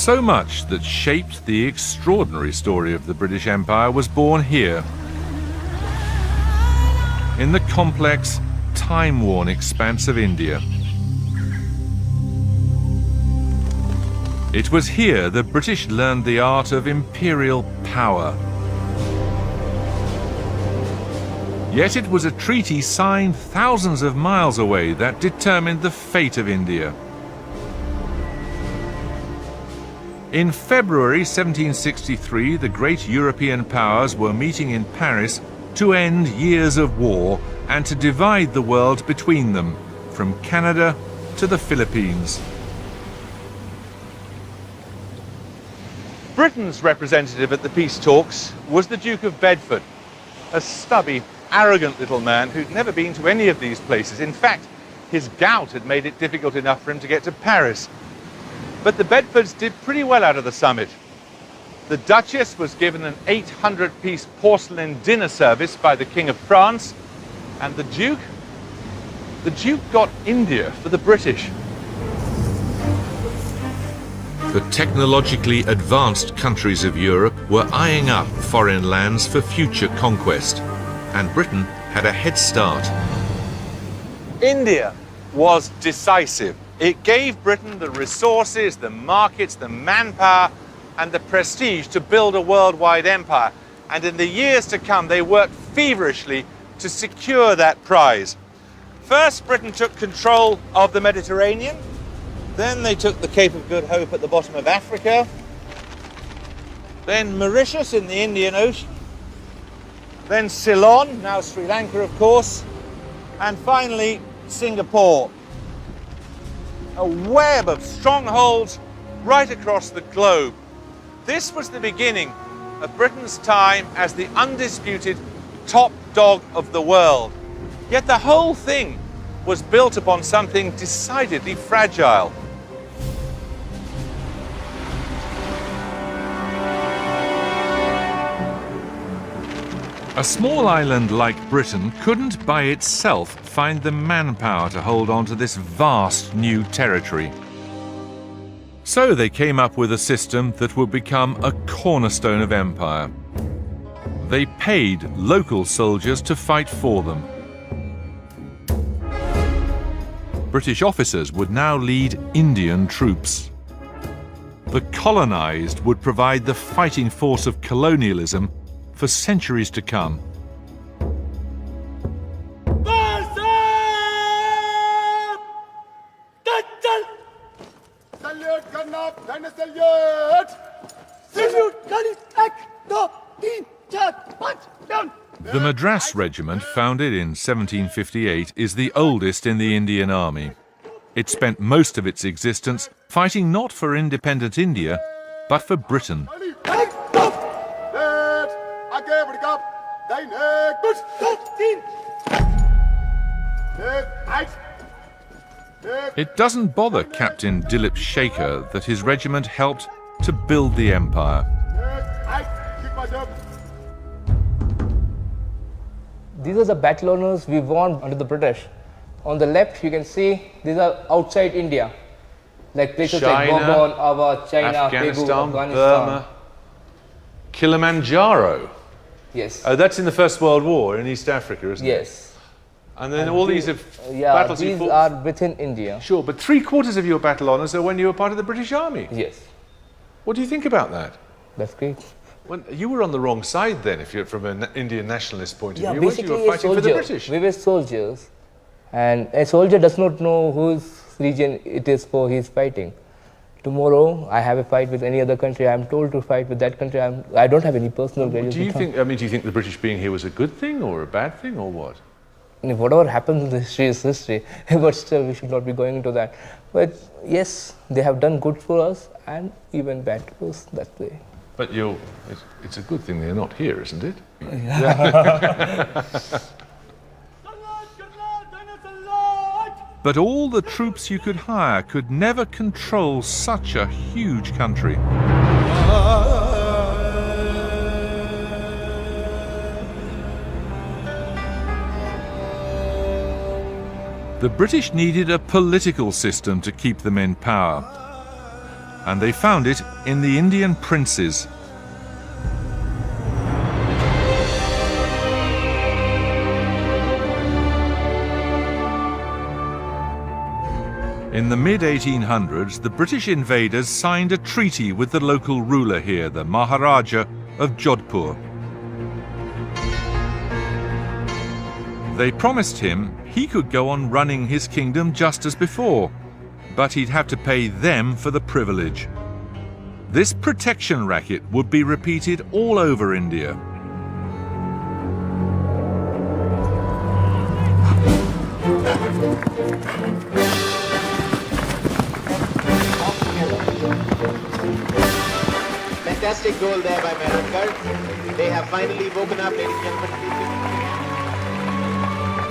So much that shaped the extraordinary story of the British Empire was born here, in the complex, time-worn expanse of India. It was here the British learned the art of imperial power. Yet it was a treaty signed thousands of miles away that determined the fate of India. In February 1763, the great European powers were meeting in Paris to end years of war and to divide the world between them, from Canada to the Philippines. Britain's representative at the peace talks was the Duke of Bedford, a stubby, arrogant little man who'd never been to any of these places. In fact, his gout had made it difficult enough for him to get to Paris. But the Bedfords did pretty well out of the summit. The Duchess was given an 800-piece porcelain dinner service by the King of France, and the Duke got India for the British. The technologically advanced countries of Europe were eyeing up foreign lands for future conquest, and Britain had a head start. India was decisive. It gave Britain the resources, the markets, the manpower, and the prestige to build a worldwide empire. And in the years to come, they worked feverishly to secure that prize. First, Britain took control of the Mediterranean. Then they took the Cape of Good Hope at the bottom of Africa. Then Mauritius in the Indian Ocean. Then Ceylon, now Sri Lanka, of course. And finally, Singapore. A web of strongholds right across the globe. This was the beginning of Britain's time as the undisputed top dog of the world. Yet the whole thing was built upon something decidedly fragile. A small island like Britain couldn't by itself find the manpower to hold on to this vast new territory. So they came up with a system that would become a cornerstone of empire. They paid local soldiers to fight for them. British officers would now lead Indian troops. The colonized would provide the fighting force of colonialism for centuries to come. The Madras Regiment, founded in 1758, is the oldest in the Indian Army. It spent most of its existence fighting not for independent India, but for Britain. It doesn't bother Captain Dilip Shaker that his regiment helped to build the empire. These are the battle honors we won under the British. On the left, you can see these are outside India, like places like Bourbon, Ava, China, Afghanistan, Pegu, Afghanistan, Burma, Kilimanjaro. Yes. Oh, that's in the First World War in East Africa, isn't it? Yes. And then all these are Yeah, battles you these fought. are within India. Sure, but 3/4 of your battle honours are when you were part of the British Army. Yes. What do you think about that? That's great. Well, you were on the wrong side then, if you're from an Indian nationalist point of Yeah, view. weren't you? You basically were a fighting for the soldier. British. We were soldiers, and a soldier does not know whose region it is for he is fighting. Tomorrow, I have a fight with any other country. I am told to fight with that country. I don't have any personal grudges. Do you think? I mean, do you think the British being here was a good thing or a bad thing or what? Whatever happens in the history is history, but still we should not be going into that. But yes, they have done good for us and even bad to us that way. But it's a good thing they're not here, isn't it? But all the troops you could hire could never control such a huge country. The British needed a political system to keep them in power. and they found it in the Indian princes. In the mid-1800s, the British invaders signed a treaty with the local ruler here, the Maharaja of Jodhpur. They promised him he could go on running his kingdom just as before, but he'd have to pay them for the privilege. This protection racket would be repeated all over India. Fantastic goal there by Mehrankar. They have finally woken up, ladies and gentlemen.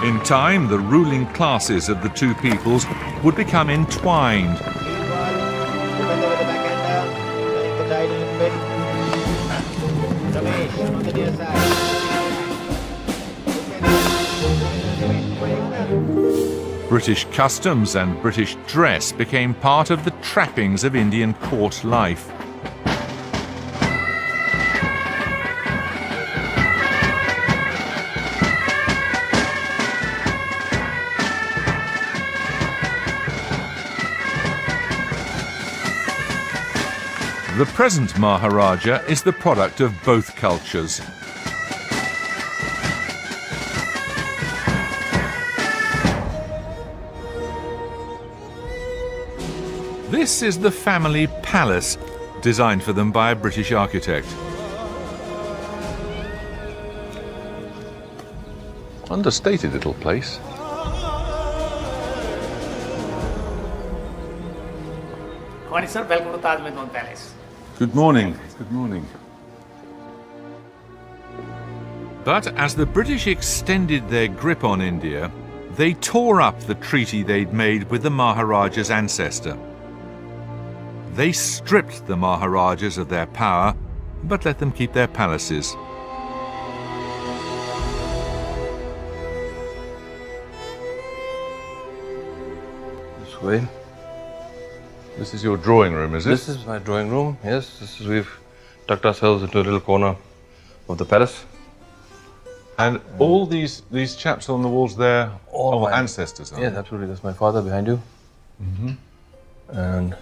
In time, the ruling classes of the two peoples would become entwined. Defender with the backhander, turning the tide a little bit. Ramesh on the near side. British customs and British dress became part of the trappings of Indian court life. The present Maharaja is the product of both cultures. This is the family palace, designed for them by a British architect. Understated little place. Morning, sir. Welcome to Taj Mahal Palace. Good morning. Good morning. But as the British extended their grip on India, they tore up the treaty they'd made with the Maharaja's ancestor. They stripped the Maharajas of their power, but let them keep their palaces. This way. This is your drawing room, is it? This is my drawing room. Yes, we've tucked ourselves into a little corner of the palace. And all these chaps on the walls there All are my ancestors, aren't Yes, absolutely. That's my father behind you. Mm-hmm. And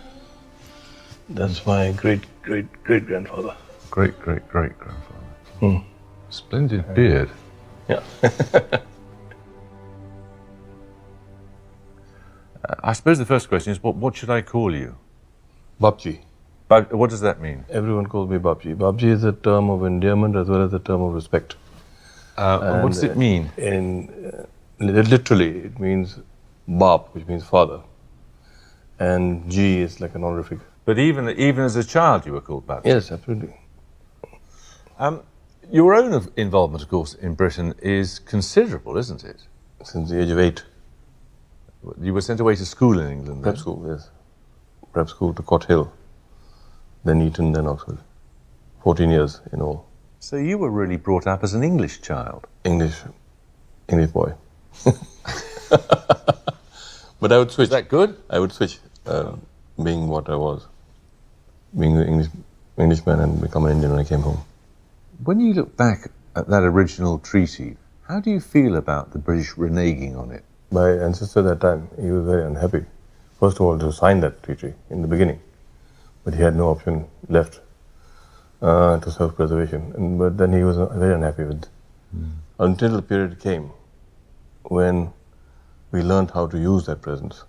that's my great-great-great-grandfather. they? Great-great-great-grandfather. Splendid beard. Yeah. I suppose the first question is, what should I call you? Babji. But what does that mean? Everyone calls me Babji. Babji is a term of endearment as well as a term of respect. What does it mean? Literally, it means Bap, which means father. And G is like an honorific. But even as a child, you were called Babji. Yes, absolutely. Your own involvement, of course, in Britain is considerable, isn't it? Since the age of 8. You were sent away to school in England, then? Prep school, yes. Prep school to Cot Hill, then Eton, then Oxford. 14 years in all. So you were really brought up as an English child. English boy. But I would switch. Is that good? I would switch, being what I was, being an Englishman and become an Indian when I came home. When you look back at that original treaty, how do you feel about the British reneging on it? My ancestor at that time, he was very unhappy. First of all, to sign that treaty in the beginning, but he had no option left to self-preservation. But then he was very unhappy with until the period came when we learned how to use that presence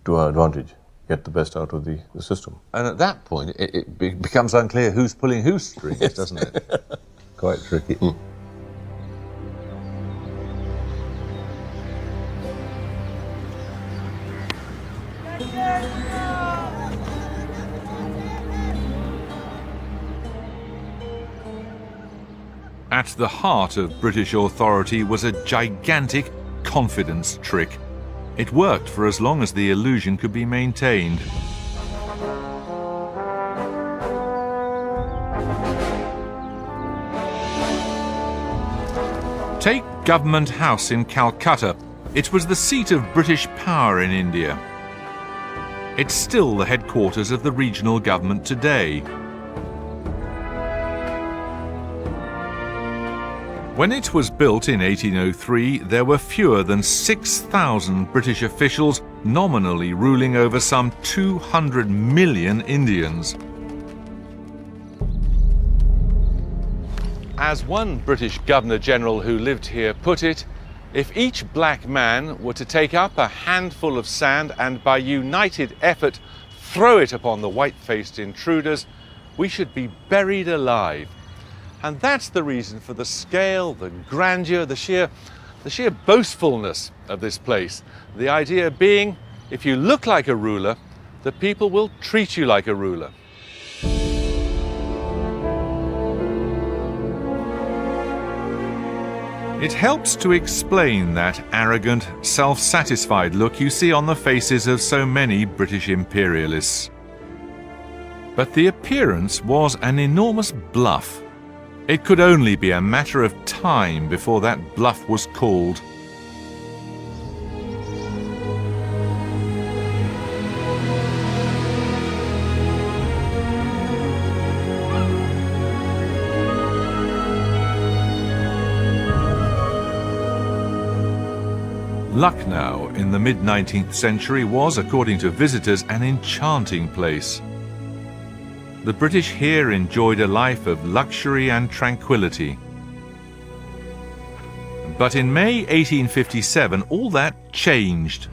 to our advantage, get the best out of the system. And at that point, it becomes unclear who's pulling whose strings, doesn't it? Quite tricky. At the heart of British authority was a gigantic confidence trick. It worked for as long as the illusion could be maintained. Take Government House in Calcutta. It was the seat of British power in India. It's still the headquarters of the regional government today. When it was built in 1803, there were fewer than 6,000 British officials nominally ruling over some 200 million Indians. As one British Governor-General who lived here put it, if each black man were to take up a handful of sand and by united effort throw it upon the white-faced intruders, we should be buried alive. And that's the reason for the scale, the grandeur, the sheer boastfulness of this place. The idea being, if you look like a ruler, the people will treat you like a ruler. It helps to explain that arrogant, self-satisfied look you see on the faces of so many British imperialists. But the appearance was an enormous bluff. It could only be a matter of time before that bluff was called. Lucknow in the mid-19th century was, according to visitors, an enchanting place. The British here enjoyed a life of luxury and tranquility. But in May 1857, all that changed.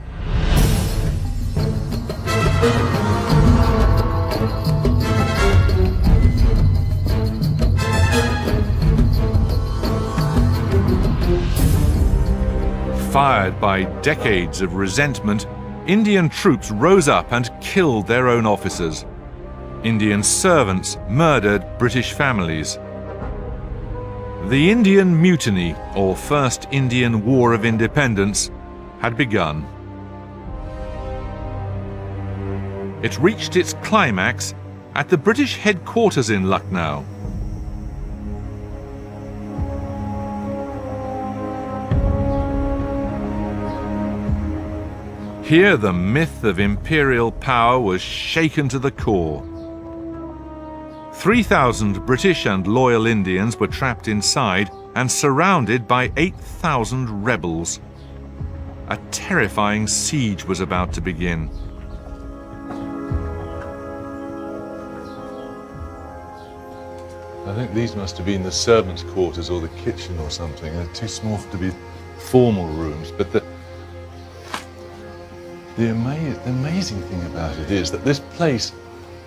Fired by decades of resentment, Indian troops rose up and killed their own officers. Indian servants murdered British families. The Indian Mutiny, or First Indian War of Independence, had begun. It reached its climax at the British headquarters in Lucknow. Here the myth of imperial power was shaken to the core. 3,000 British and loyal Indians were trapped inside and surrounded by 8,000 rebels. A terrifying siege was about to begin. I think these must have been the servants' quarters or the kitchen or something. They're too small to be formal rooms, but the amazing thing about it is that this place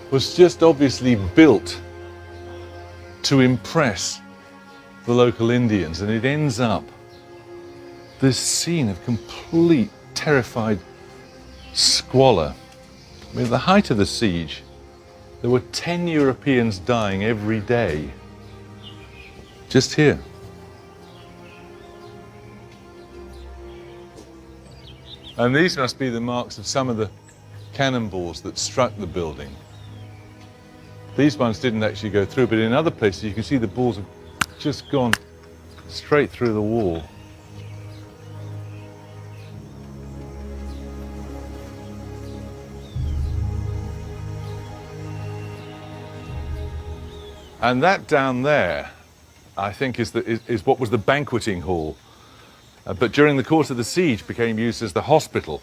was just obviously built to impress the local Indians, and it ends up this scene of complete terrified squalor. I mean, at the height of the siege, there were 10 Europeans dying every day, just here. And these must be the marks of some of the cannonballs that struck the building. These ones didn't actually go through, but in other places you can see the balls have just gone straight through the wall. And that down there, I think, is what was the banqueting hall. But during the course of the siege became used as the hospital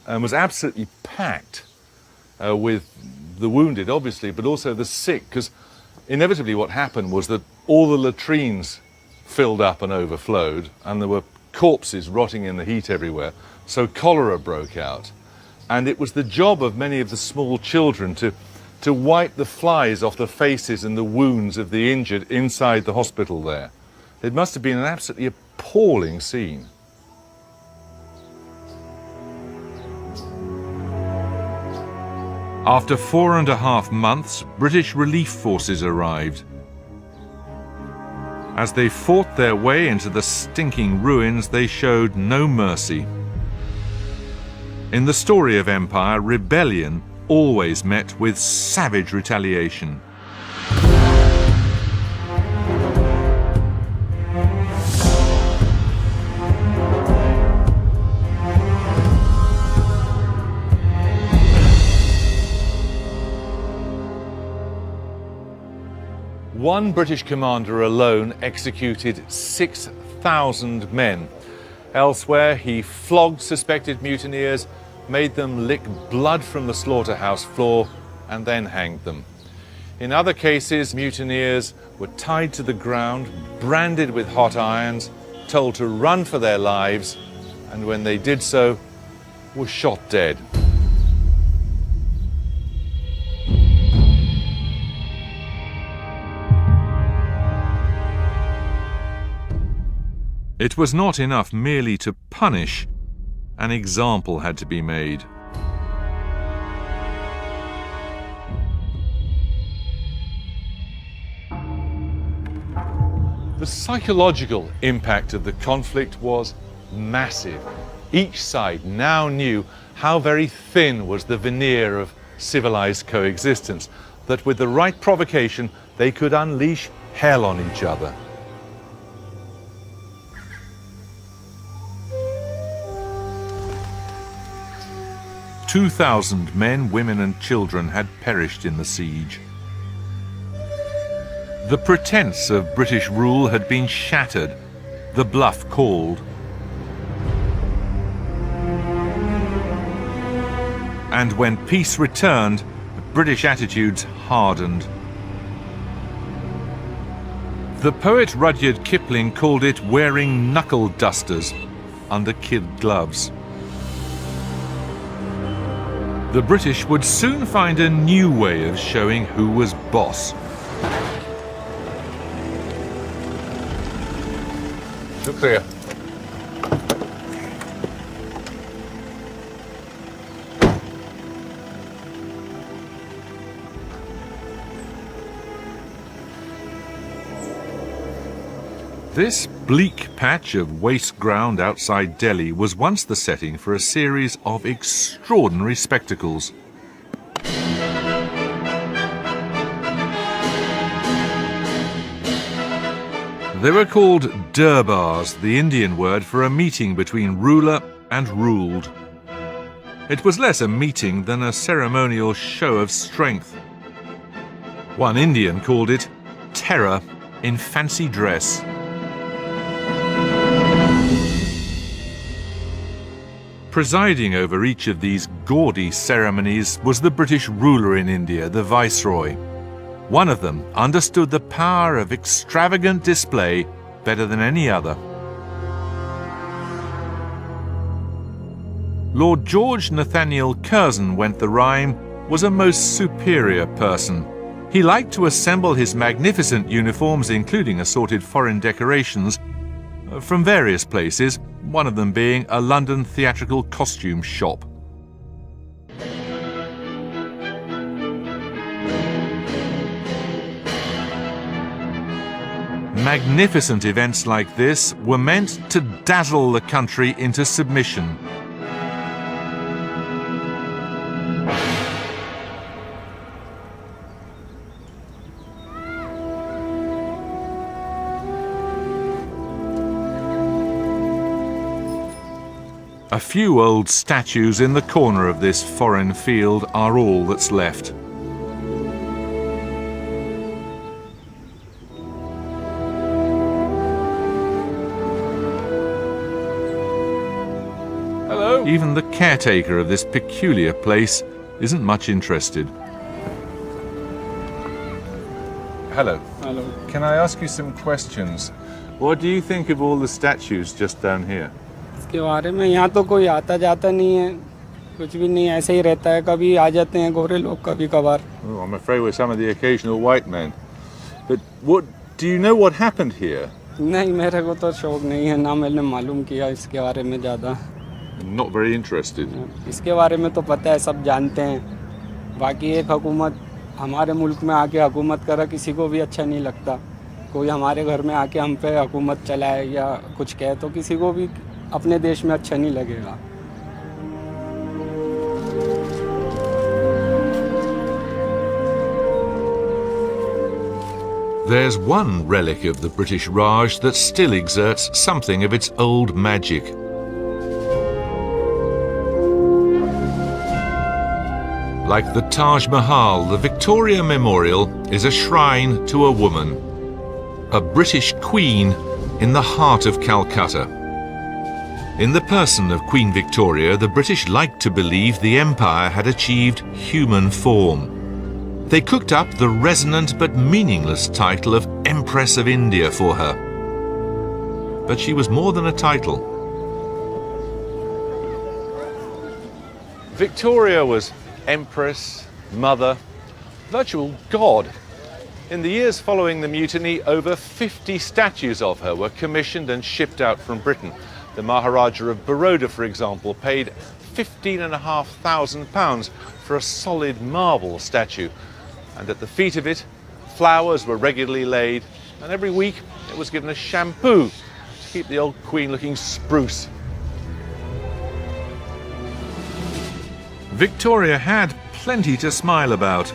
and was absolutely packed with the wounded, obviously, but also the sick, because inevitably what happened was that all the latrines filled up and overflowed, and there were corpses rotting in the heat everywhere, so cholera broke out. And it was the job of many of the small children to wipe the flies off the faces and the wounds of the injured inside the hospital there. It must have been an absolutely appalling scene. After 4.5 months, British relief forces arrived. As they fought their way into the stinking ruins, they showed no mercy. In the story of empire, rebellion always met with savage retaliation. One British commander alone executed 6,000 men. Elsewhere, he flogged suspected mutineers, made them lick blood from the slaughterhouse floor, and then hanged them. In other cases, mutineers were tied to the ground, branded with hot irons, told to run for their lives, and when they did so, were shot dead. It was not enough merely to punish. An example had to be made. The psychological impact of the conflict was massive. Each side now knew how very thin was the veneer of civilized coexistence, that with the right provocation they could unleash hell on each other. "2,000 men, women and children had perished in the siege. The pretense of British rule had been shattered, the bluff called. And when peace returned, British attitudes hardened. The poet Rudyard Kipling called it wearing knuckle dusters under kid gloves. The British would soon find a new way of showing who was boss. Look there. This bleak patch of waste ground outside Delhi was once the setting for a series of extraordinary spectacles. They were called durbars, the Indian word for a meeting between ruler and ruled. It was less a meeting than a ceremonial show of strength. One Indian called it terror in fancy dress. Presiding over each of these gaudy ceremonies was the British ruler in India, the Viceroy. One of them understood the power of extravagant display better than any other. Lord George Nathaniel Curzon went the rhyme, was a most superior person. He liked to assemble his magnificent uniforms, including assorted foreign decorations, from various places, one of them being a London theatrical costume shop. Magnificent events like this were meant to dazzle the country into submission. A few old statues in the corner of this foreign field are all that's left. Hello. Even the caretaker of this peculiar place isn't much interested. Hello. Hello. Can I ask you some questions? What do you think of all the statues just down here? इसके बारे में यहाँ तो कोई आता जाता नहीं है, कुछ भी नहीं, ऐसे ही रहता है, कभी आ जाते हैं गोरे लोग कभी कभार. Oh, I'm afraid we're some of the occasional white men. But do you know what happened here? नहीं, मेरे को तो शौक नहीं है, ना मैंने मालूम किया इसके बारे में ज़्यादा. Not very interested. इसके बारे में तो पता है, सब जानते हैं. बाकी एक हुकूमत हमारे मुल्क में आके हुकूमत करा किसी को भी अच्छा नहीं लगता. कोई हमारे घर में आके हम पे हुकूमत चलाए या कुछ कहे तो किसी को भी अपने देश में अच्छा नहीं लगेगा. There's one relic of the British Raj that still exerts something of its old magic. Like the Taj Mahal, the Victoria Memorial is a shrine to a woman, a British queen in the heart of Calcutta. In the person of Queen Victoria, the British liked to believe the empire had achieved human form. They cooked up the resonant but meaningless title of Empress of India for her. But she was more than a title. Victoria was Empress, Mother, virtual God. In the years following the mutiny, over 50 statues of her were commissioned and shipped out from Britain. The Maharaja of Baroda, for example, paid £15,500 for a solid marble statue. And at the feet of it, flowers were regularly laid, and every week it was given a shampoo to keep the old queen looking spruce. Victoria had plenty to smile about.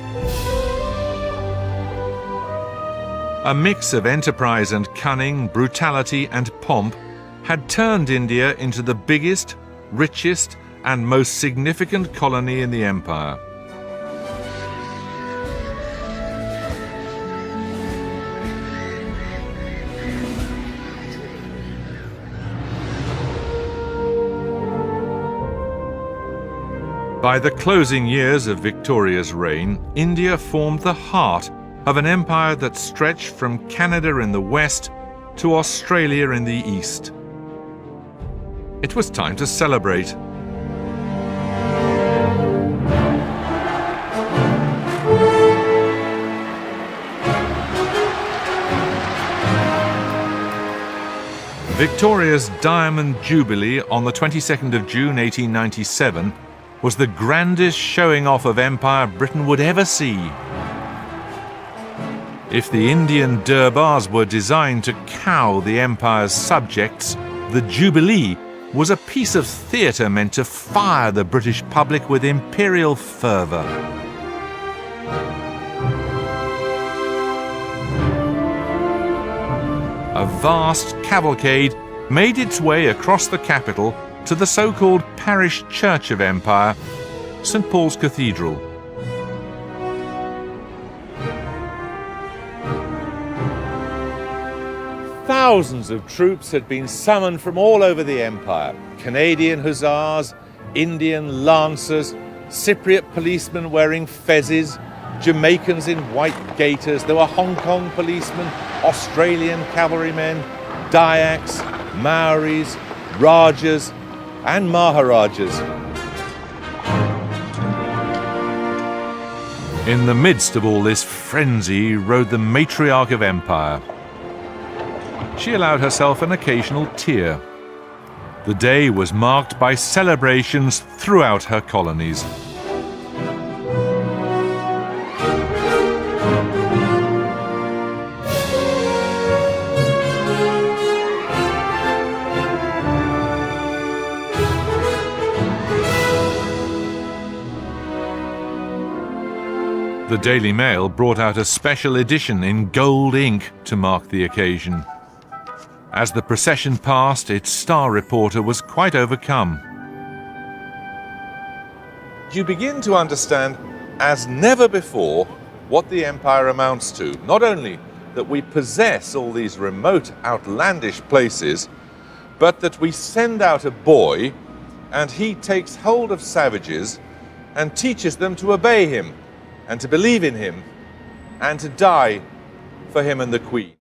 A mix of enterprise and cunning, brutality and pomp had turned India into the biggest, richest and most significant colony in the empire. By the closing years of Victoria's reign, India formed the heart of an empire that stretched from Canada in the west to Australia in the east. It was time to celebrate. Victoria's Diamond Jubilee on the 22nd of June 1897 was the grandest showing off of empire Britain would ever see. If the Indian Durbars were designed to cow the empire's subjects, the Jubilee was a piece of theatre meant to fire the British public with imperial fervour. A vast cavalcade made its way across the capital to the so-called parish church of empire, St. Paul's Cathedral. Thousands of troops had been summoned from all over the empire. Canadian hussars, Indian lancers, Cypriot policemen wearing fezzes, Jamaicans in white gaiters. There were Hong Kong policemen, Australian cavalrymen, Dayaks, Maoris, Rajas and Maharajas. In the midst of all this frenzy rode the matriarch of empire. She allowed herself an occasional tear. The day was marked by celebrations throughout her colonies. The Daily Mail brought out a special edition in gold ink to mark the occasion. As the procession passed, its star reporter was quite overcome. You begin to understand, as never before, what the empire amounts to. Not only that we possess all these remote, outlandish places, but that we send out a boy and he takes hold of savages and teaches them to obey him and to believe in him and to die for him and the Queen.